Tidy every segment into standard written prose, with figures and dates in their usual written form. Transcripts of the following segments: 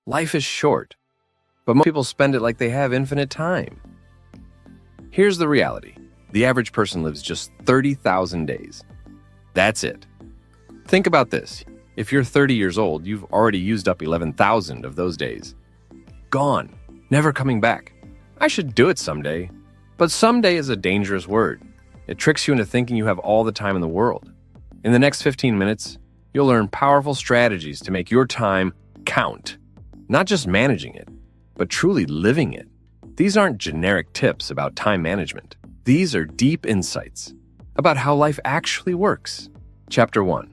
Life is short, but most people spend it like they have infinite time. Here's the reality. The average person lives just 30,000 days. That's it. Think about this. If you're 30 years old, you've already used up 11,000 of those days. Gone. Never coming back. I should do it someday. But someday is a dangerous word. It tricks you into thinking you have all the time in the world. In the next 15 minutes, you'll learn powerful strategies to make your time count. Not just managing it, but truly living it. These aren't generic tips about time management. These are deep insights about how life actually works. Chapter 1.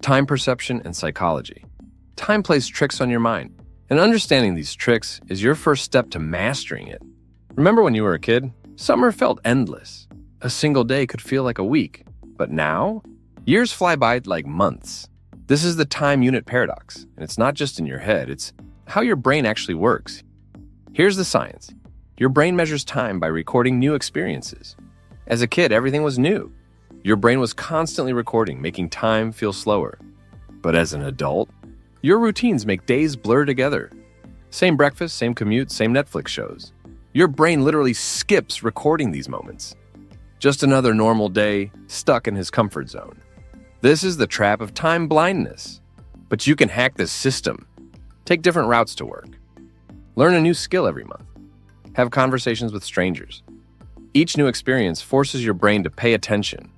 Time perception and psychology. Time plays tricks on your mind, and understanding these tricks is your first step to mastering it. Remember when you were a kid? Summer felt endless. A single day could feel like a week. But now, years fly by like months. This is the time unit paradox, and it's not just in your head, it's how your brain actually works. Here's the science. Your brain measures time by recording new experiences. As a kid, everything was new. Your brain was constantly recording, making time feel slower. But as an adult, your routines make days blur together. Same breakfast, same commute, same Netflix shows. Your brain literally skips recording these moments. Just another normal day, stuck in his comfort zone. This is the trap of time blindness. But you can hack this system. Take different routes to work. Learn a new skill every month. Have conversations with strangers. Each new experience forces your brain to pay attention,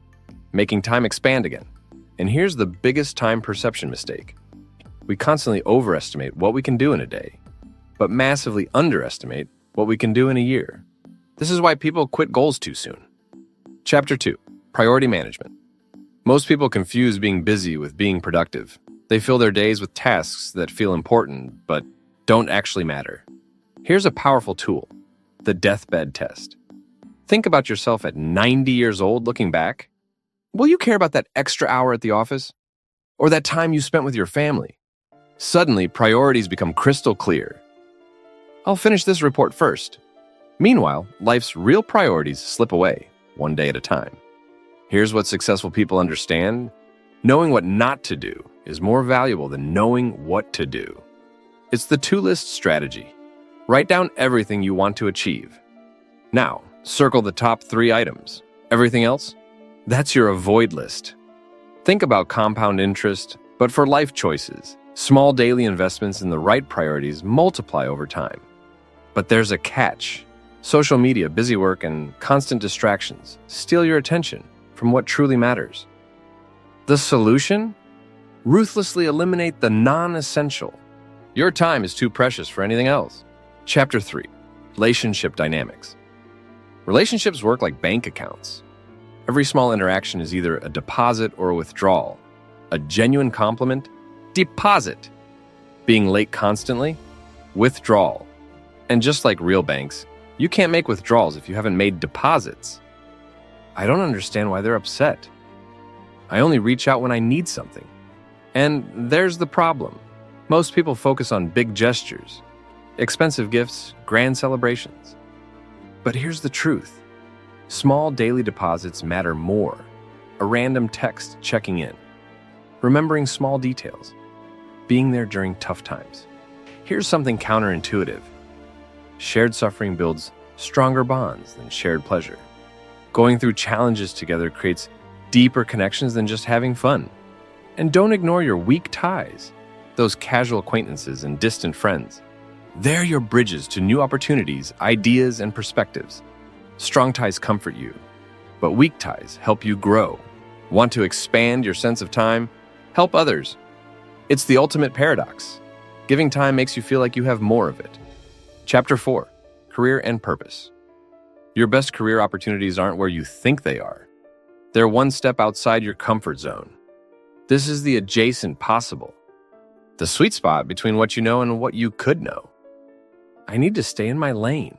making time expand again. And here's the biggest time perception mistake. We constantly overestimate what we can do in a day, but massively underestimate what we can do in a year. This is why people quit goals too soon. Chapter 2. Priority management. Most people confuse being busy with being productive. They fill their days with tasks that feel important, but don't actually matter. Here's a powerful tool, the deathbed test. Think about yourself at 90 years old looking back. Will you care about that extra hour at the office? Or that time you spent with your family? Suddenly, priorities become crystal clear. I'll finish this report first. Meanwhile, life's real priorities slip away, one day at a time. Here's what successful people understand. Knowing what not to do is more valuable than knowing what to do. It's the two-list strategy. Write down everything you want to achieve. Now, circle the top 3 items. Everything else? That's your avoid list. Think about compound interest, but for life choices. Small daily investments in the right priorities multiply over time. But there's a catch. Social media, busy work, and constant distractions steal your attention from what truly matters. The solution? Ruthlessly eliminate the non-essential. Your time is too precious for anything else. Chapter 3. Relationship dynamics. Relationships work like bank accounts. Every small interaction is either a deposit or a withdrawal. A genuine compliment? Deposit. Being late constantly? Withdrawal. And just like real banks, you can't make withdrawals if you haven't made deposits. I don't understand why they're upset. I only reach out when I need something. And there's the problem. Most people focus on big gestures, expensive gifts, grand celebrations. But here's the truth. Small daily deposits matter more. A random text checking in. Remembering small details. Being there during tough times. Here's something counterintuitive. Shared suffering builds stronger bonds than shared pleasure. Going through challenges together creates deeper connections than just having fun. And don't ignore your weak ties, those casual acquaintances and distant friends. They're your bridges to new opportunities, ideas, and perspectives. Strong ties comfort you, but weak ties help you grow. Want to expand your sense of time? Help others. It's the ultimate paradox. Giving time makes you feel like you have more of it. Chapter 4. Career and purpose. Your best career opportunities aren't where you think they are. They're one step outside your comfort zone. This is the adjacent possible. The sweet spot between what you know and what you could know. I need to stay in my lane.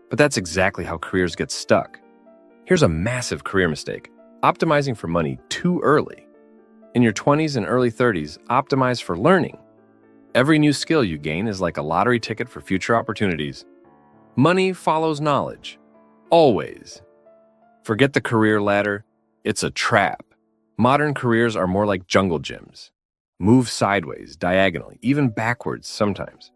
But that's exactly how careers get stuck. Here's a massive career mistake. Optimizing for money too early. In your 20s and early 30s, optimize for learning. Every new skill you gain is like a lottery ticket for future opportunities. Money follows knowledge. Always. Forget the career ladder. It's a trap. Modern careers are more like jungle gyms. Move sideways, diagonally, even backwards sometimes.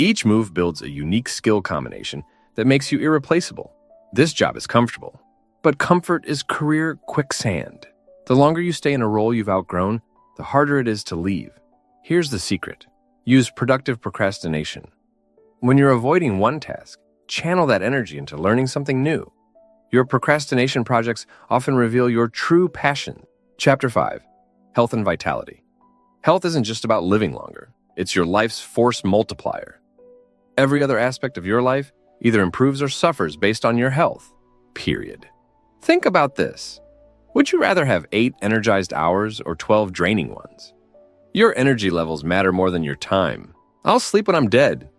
Each move builds a unique skill combination that makes you irreplaceable. This job is comfortable, but comfort is career quicksand. The longer you stay in a role you've outgrown, the harder it is to leave. Here's the secret. Use productive procrastination. When you're avoiding one task, channel that energy into learning something new. Your procrastination projects often reveal your true passion. Chapter 5. Health and Vitality. Health isn't just about living longer. It's your life's force multiplier. Every other aspect of your life either improves or suffers based on your health. Period. Think about this. Would you rather have 8 energized hours or 12 draining ones? Your energy levels matter more than your time. I'll sleep when I'm dead.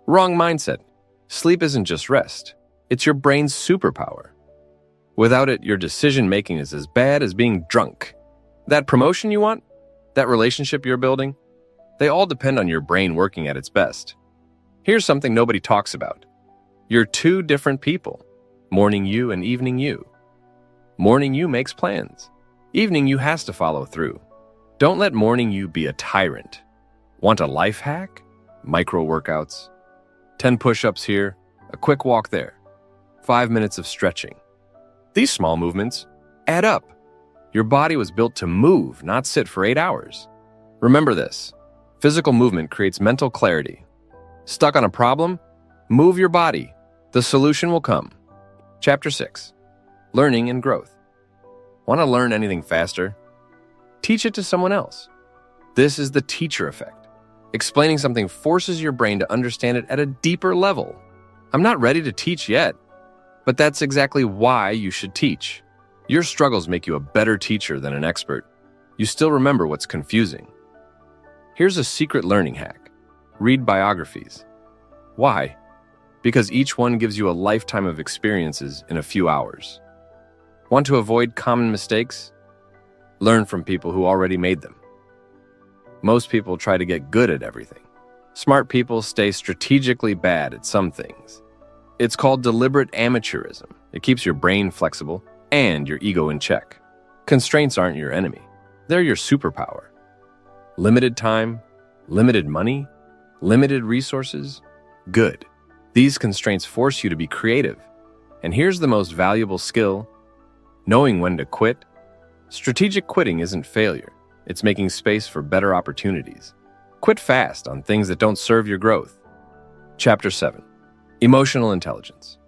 Wrong mindset. Sleep isn't just rest. It's your brain's superpower. Without it, your decision-making is as bad as being drunk. That promotion you want, that relationship you're building, they all depend on your brain working at its best. Here's something nobody talks about. You're 2 different people, morning you and evening you. Morning you makes plans. Evening you has to follow through. Don't let morning you be a tyrant. Want a life hack? Micro workouts. 10 push-ups here, a quick walk there. 5 minutes of stretching. These small movements add up. Your body was built to move, not sit for 8 hours. Remember this. Physical movement creates mental clarity. Stuck on a problem? Move your body. The solution will come. Chapter 6. Learning and Growth. Want to learn anything faster? Teach it to someone else. This is the teacher effect. Explaining something forces your brain to understand it at a deeper level. I'm not ready to teach yet, but that's exactly why you should teach. Your struggles make you a better teacher than an expert. You still remember what's confusing. Here's a secret learning hack. Read biographies. Why? Because each one gives you a lifetime of experiences in a few hours. Want to avoid common mistakes? Learn from people who already made them. Most people try to get good at everything. Smart people stay strategically bad at some things. It's called deliberate amateurism. It keeps your brain flexible and your ego in check. Constraints aren't your enemy. They're your superpower. Limited time, limited money, limited resources. Good. These constraints force you to be creative. And here's the most valuable skill: knowing when to quit. Strategic quitting isn't failure. It's making space for better opportunities. Quit fast on things that don't serve your growth. Chapter 7. Emotional Intelligence.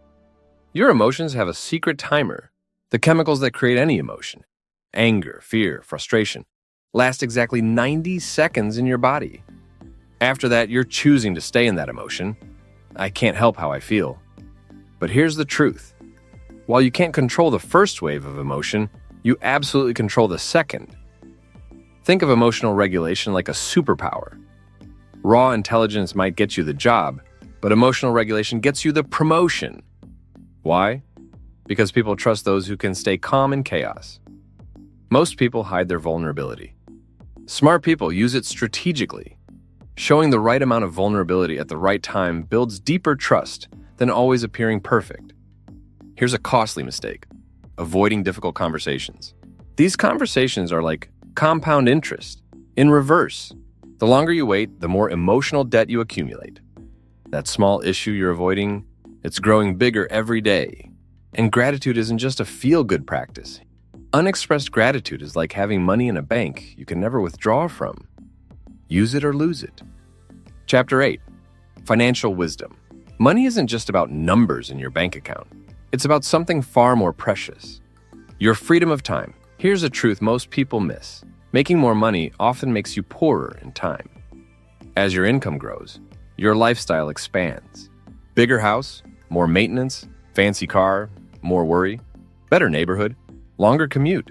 Your emotions have a secret timer. The chemicals that create any emotion, anger, fear, frustration, last exactly 90 seconds in your body. After that, you're choosing to stay in that emotion. I can't help how I feel. But here's the truth. While you can't control the first wave of emotion, you absolutely control the second. Think of emotional regulation like a superpower. Raw intelligence might get you the job, but emotional regulation gets you the promotion. Why? Because people trust those who can stay calm in chaos. Most people hide their vulnerability. Smart people use it strategically. Showing the right amount of vulnerability at the right time builds deeper trust than always appearing perfect. Here's a costly mistake: avoiding difficult conversations. These conversations are like compound interest, in reverse. The longer you wait, the more emotional debt you accumulate. That small issue you're avoiding, it's growing bigger every day. And gratitude isn't just a feel-good practice. Unexpressed gratitude is like having money in a bank you can never withdraw from. Use it or lose it. Chapter 8. Financial Wisdom. Money isn't just about numbers in your bank account. It's about something far more precious: your freedom of time. Here's a truth most people miss. Making more money often makes you poorer in time. As your income grows, your lifestyle expands. Bigger house, more maintenance, fancy car, more worry, better neighborhood, longer commute.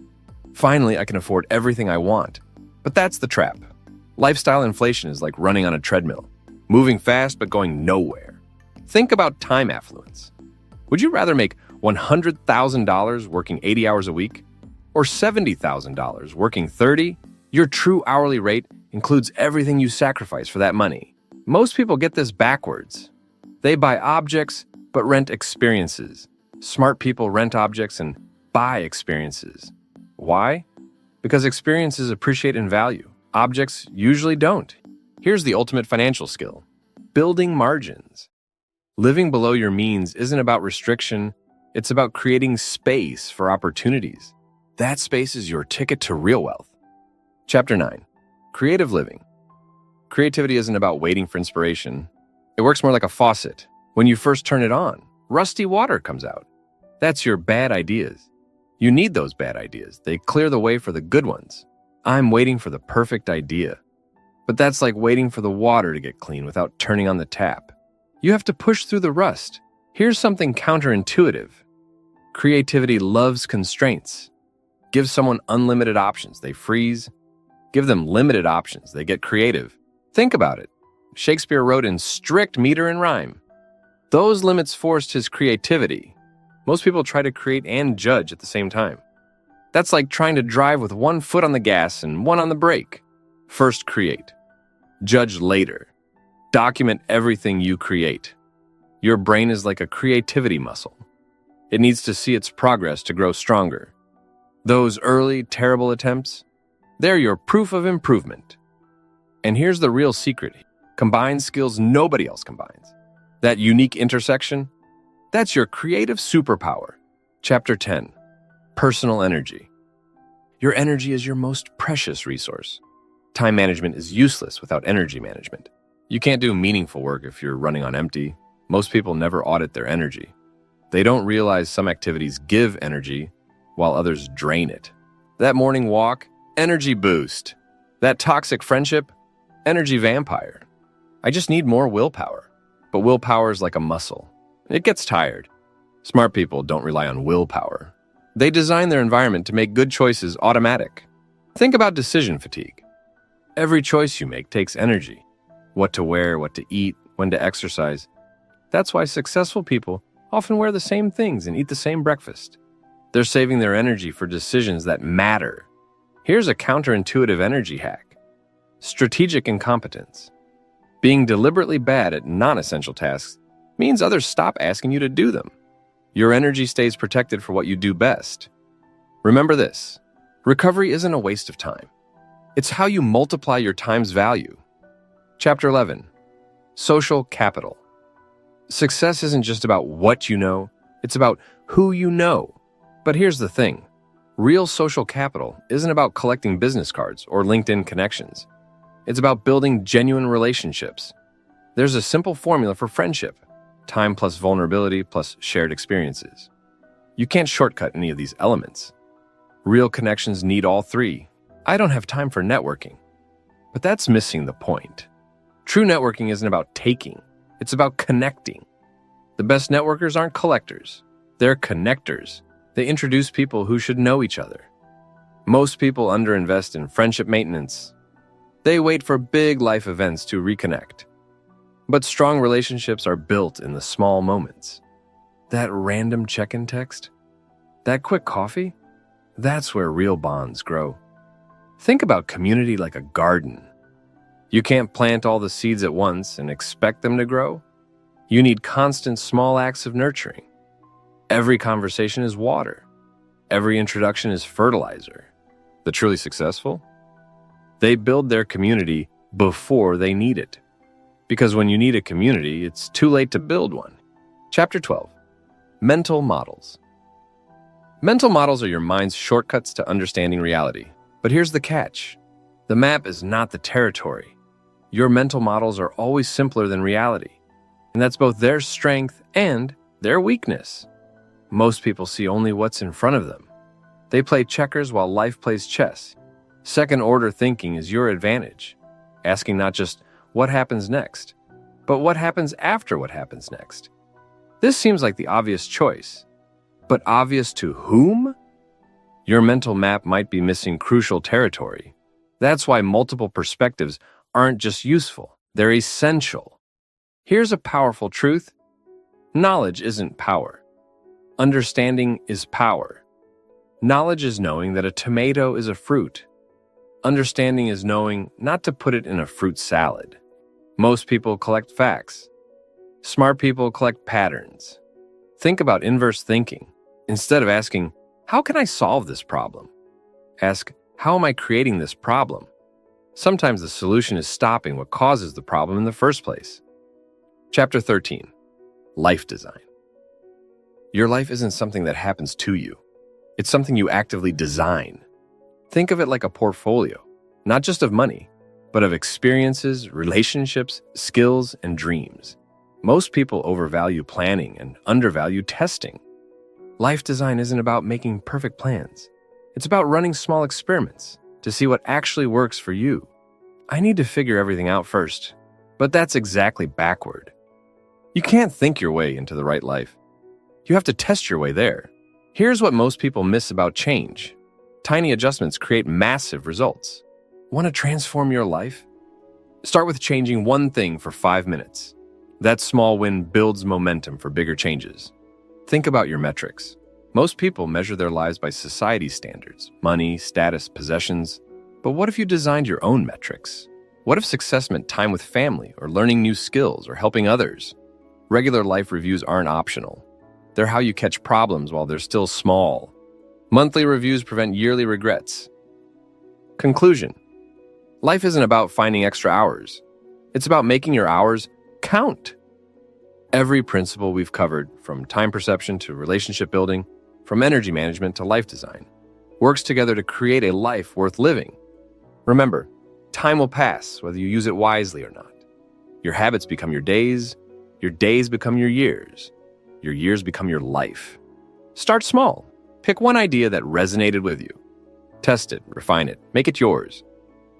Finally, I can afford everything I want. But that's the trap. Lifestyle inflation is like running on a treadmill, moving fast but going nowhere. Think about time affluence. Would you rather make $100,000 working 80 hours a week or $70,000 working 30? Your true hourly rate includes everything you sacrifice for that money. Most people get this backwards. They buy objects but rent experiences. Smart people rent objects and buy experiences. Why? Because experiences appreciate in value. Objects usually don't. Here's the ultimate financial skill: building margins. Living below your means isn't about restriction, it's about creating space for opportunities. That space is your ticket to real wealth. Chapter 9. Creative living. Creativity isn't about waiting for inspiration. It works more like a faucet. When you first turn it on, rusty water comes out. That's your bad ideas. You need those bad ideas. They clear the way for the good ones. I'm waiting for the perfect idea. But that's like waiting for the water to get clean without turning on the tap. You have to push through the rust. Here's something counterintuitive. Creativity loves constraints. Give someone unlimited options, they freeze. Give them limited options, they get creative. Think about it. Shakespeare wrote in strict meter and rhyme. Those limits forced his creativity. Most people try to create and judge at the same time. That's like trying to drive with one foot on the gas and one on the brake. First create. Judge later. Document everything you create. Your brain is like a creativity muscle. It needs to see its progress to grow stronger. Those early, terrible attempts, they're your proof of improvement. And here's the real secret. Combine skills nobody else combines. That unique intersection, that's your creative superpower. Chapter 10. Personal energy. Your energy is your most precious resource. Time management is useless without energy management. You can't do meaningful work if you're running on empty. Most people never audit their energy. They don't realize some activities give energy while others drain it. That morning walk, energy boost. That toxic friendship, energy vampire. I just need more willpower. But willpower is like a muscle. It gets tired. Smart people don't rely on willpower. They design their environment to make good choices automatic. Think about decision fatigue. Every choice you make takes energy. What to wear, what to eat, when to exercise. That's why successful people often wear the same things and eat the same breakfast. They're saving their energy for decisions that matter. Here's a counterintuitive energy hack. Strategic incompetence. Being deliberately bad at non-essential tasks means others stop asking you to do them. Your energy stays protected for what you do best. Remember this, recovery isn't a waste of time. It's how you multiply your time's value. Chapter 11. Social capital. Success isn't just about what you know, it's about who you know. But here's the thing, real social capital isn't about collecting business cards or LinkedIn connections. It's about building genuine relationships. There's a simple formula for friendship. Time plus vulnerability plus shared experiences. You can't shortcut any of these elements. Real connections need all three. I don't have time for networking. But that's missing the point. True networking isn't about taking, it's about connecting. The best networkers aren't collectors, they're connectors. They introduce people who should know each other. Most people underinvest in friendship maintenance. They wait for big life events to reconnect. But strong relationships are built in the small moments. That random check-in text, that quick coffee, that's where real bonds grow. Think about community like a garden. You can't plant all the seeds at once and expect them to grow. You need constant small acts of nurturing. Every conversation is water. Every introduction is fertilizer. The truly successful? They build their community before they need it. Because when you need a community, it's too late to build one. Chapter 12. Mental models. Mental models are your mind's shortcuts to understanding reality. But here's the catch. The map is not the territory. Your mental models are always simpler than reality. And that's both their strength and their weakness. Most people see only what's in front of them. They play checkers while life plays chess. Second-order thinking is your advantage. Asking not just what happens next, but what happens after what happens next. This seems like the obvious choice. But obvious to whom? Your mental map might be missing crucial territory. That's why multiple perspectives aren't just useful, they're essential. Here's a powerful truth. Knowledge isn't power. Understanding is power. Knowledge is knowing that a tomato is a fruit. Understanding is knowing not to put it in a fruit salad. Most people collect facts. Smart people collect patterns. Think about inverse thinking. Instead of asking, how can I solve this problem? Ask, how am I creating this problem? Sometimes the solution is stopping what causes the problem in the first place. Chapter 13. Life Design. Your life isn't something that happens to you. It's something you actively design. Think of it like a portfolio, not just of money, but of experiences, relationships, skills, and dreams. Most people overvalue planning and undervalue testing. Life design isn't about making perfect plans. It's about running small experiments to see what actually works for you. I need to figure everything out first, but that's exactly backward. You can't think your way into the right life. You have to test your way there. Here's what most people miss about change. Tiny adjustments create massive results. Want to transform your life? Start with changing one thing for 5 minutes. That small win builds momentum for bigger changes. Think about your metrics. Most people measure their lives by society's standards, money, status, possessions. But what if you designed your own metrics? What if success meant time with family or learning new skills or helping others? Regular life reviews aren't optional. They're how you catch problems while they're still small. Monthly reviews prevent yearly regrets. Conclusion. Life isn't about finding extra hours. It's about making your hours count. Every principle we've covered, from time perception to relationship building, from energy management to life design, works together to create a life worth living. Remember, time will pass whether you use it wisely or not. Your habits become your days become your years become your life. Start small. Pick one idea that resonated with you. Test it, refine it, make it yours.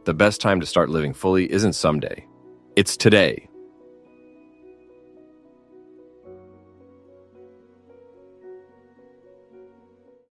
The best time to start living fully isn't someday. It's today.